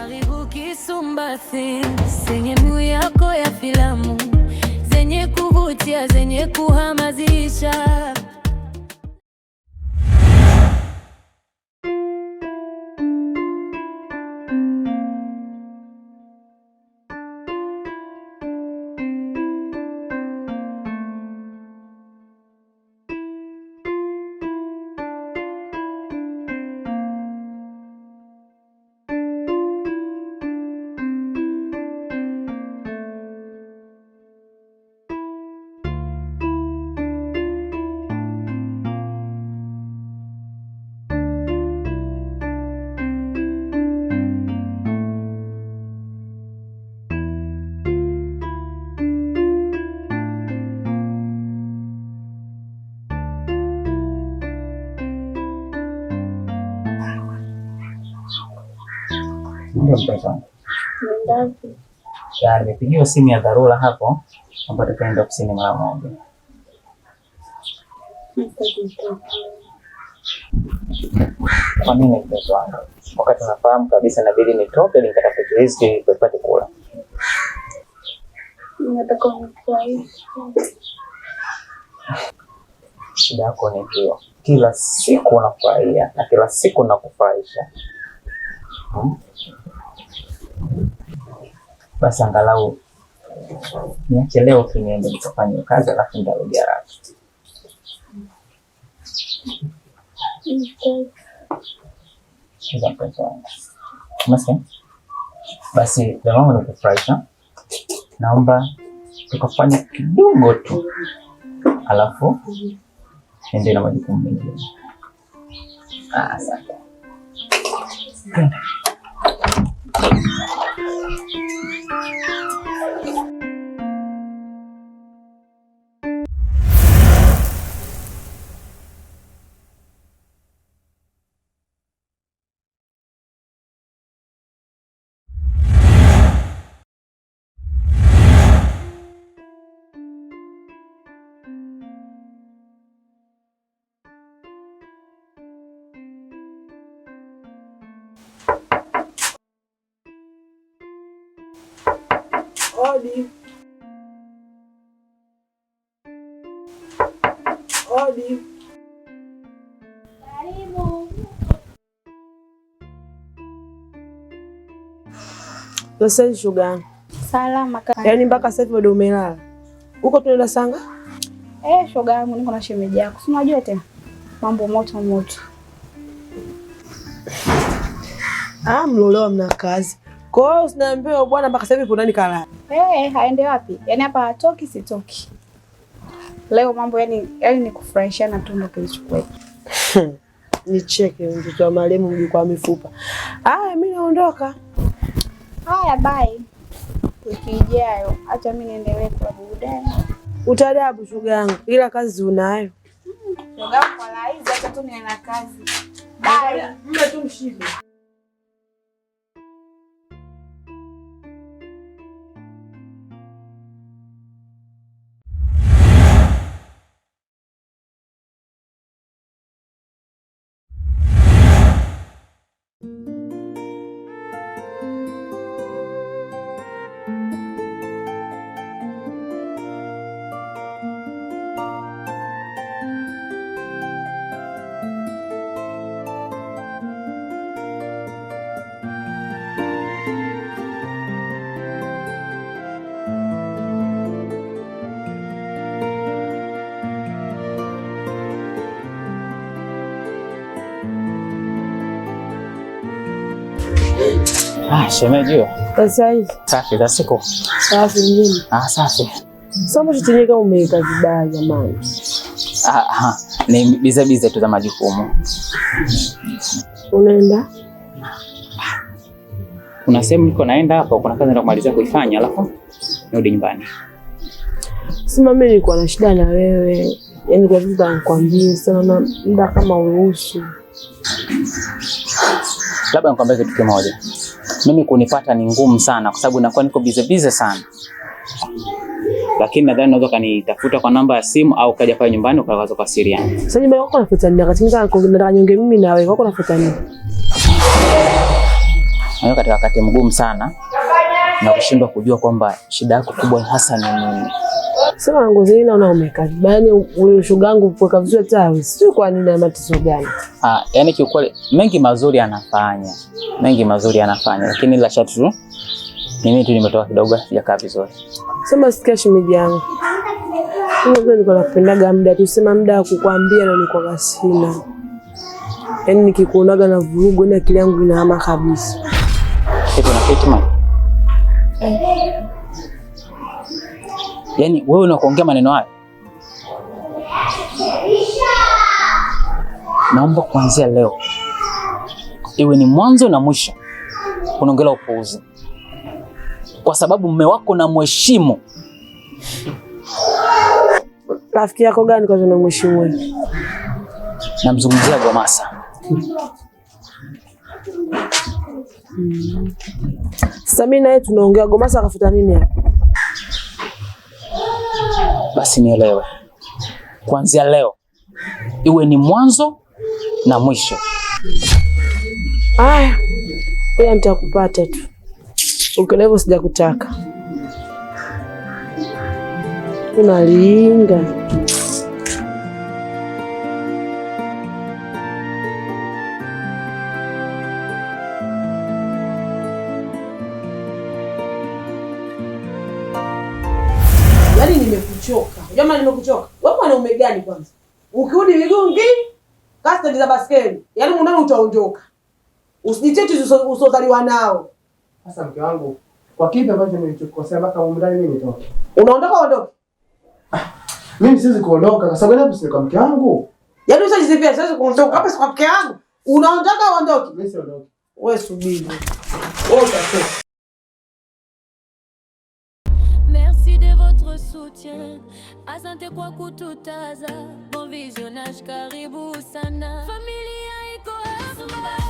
Karibu Kisumba Things, sehemu yako ya filamu zenye kuvutia, zenye kuhamasisha. Ndio mtoto. Ndapi? Ya, nimepigiwa simu ya dharura hapo ambapo tukaenda ofisini mara moja. Kwa nini mtoto wangu? Wakati nafahamu kabisa inabidi nitoke nikatafute riziki tupate kula. Nataka unifurahishe. Shida yako ni hiyo. Kila siku unafurahia na kila siku nakufurahisha. Basi angalau niache leo tu niende nikafanye kazi alafu nitarudi haraka. Basi jamaa nikufurahisha. Naomba tukafanye kidogo tu. Alafu ende na majukumu mengine. Asante. Odi. Odi. Karibu. Sasa shoga. Salama kaka. Yaani mpaka sasa hivi bado umelala. Huko tunaenda sanga? Shoga yangu niko na shemeji yako. Si unajua tena. Mambo moto moto. Mlolewa mna kazi. Kwa hiyo usiniambie bwana mpaka sasa hivi kuna nani kalala? Haende wapi? Yaani hapa hatoki sitoki. Leo mambo yani ni kufurahishana tu ndio kilichukua. Nicheke mtoto wa marehemu mjukuu mifupa. Mimi naondoka. Haya bye. Wiki ijayo acha mimi niendelee kwa burudani. Utadabu shoga yangu. Ila kazi unayo. Shoga kwa laizi acha tu niwe na kazi. Bye. Mimi tu mshibe. Shemeji. Sasa hivi. Safi za siku. Safi mjini. Safi. Sasa chenye kama umeweka vibaya jamani. Ni bize tu za majukumu. Unaenda? Kuna sehemu niko naenda hapa, kuna kazi nataka kumalizia kuifanya alafu nirudi nyumbani. Sima mimi nilikuwa na shida na wewe. Yaani kwa vitu nakwambia sana muda kama uruhusu. Labda nikwambie kitu kimoja. Mimi kunipata ni ngumu sana kwa sababu nakuwa niko bize sana. Lakini nadhani unaweza kanitafuta kwa namba ya simu au kaja pale nyumbani ukaweza kuwasiliana. Sasa nyumbani wako nafuta nini? Wakati nataka nyonge mimi na wewe wako nafuta nini? na katika wakati mgumu sana na kushindwa kujua kwamba shida yako kubwa hasa ni nini. Sema ngozi naona umekariba. Yaani ule shoga yangu kuweka vizuri tawi. Sio kwa nini na matatizo gani? Yaani kiukweli mengi mazuri anafanya. Mengi mazuri anafanya, lakini la shatu mimi tu nimetoka kidogo sijakaa vizuri. Sema sikia shemeji yangu. Mimi niko nakupendaga muda tu, sema muda wa kukwambia na niko gasina. Yaani nikikuonaga na vurugu na akili yangu inahama kabisa. Kitu na Fatima. Yaani wewe unakuongea maneno hayo? Naomba kuanzia leo iwe ni mwanzo na mwisho unaongelea upuuzi, kwa sababu mume wako na mheshimu. Rafiki yako gani kwa na mheshimu wewe? Namzungumzia Gomasa. Sasa mimi naye tunaongea, Gomasa akafuta nini hapa? Basi nielewe. Kuanzia leo iwe ni mwanzo na mwisho. Aya, wewe nitakupata tu. Ukilevo sijakutaka. Unalinga. Yaani nimekuchoka. Jamani nimekuchoka. Wewe mwanaume gani kwanza? Ukirudi Migungi, kasta za baskeli. Yaani mwanao utaondoka. Usijiteti usozaliwa nao. Sasa mke wangu, kwa kipi ambacho nilichokosea mpaka umdani mimi nitoke? Unaondoka ondoke. Mimi siwezi kuondoka kwa sababu hapo si kwa mke wangu. Yaani usijisifia siwezi kuondoka hapa si kwa mke wangu. Unaondoka ondoke. Mimi siondoki. Wewe subiri. Wewe utatoka. Merci de votre soutien. Asante kwa kututaza. Bon visionnage, karibu sana. Familia iko hapa.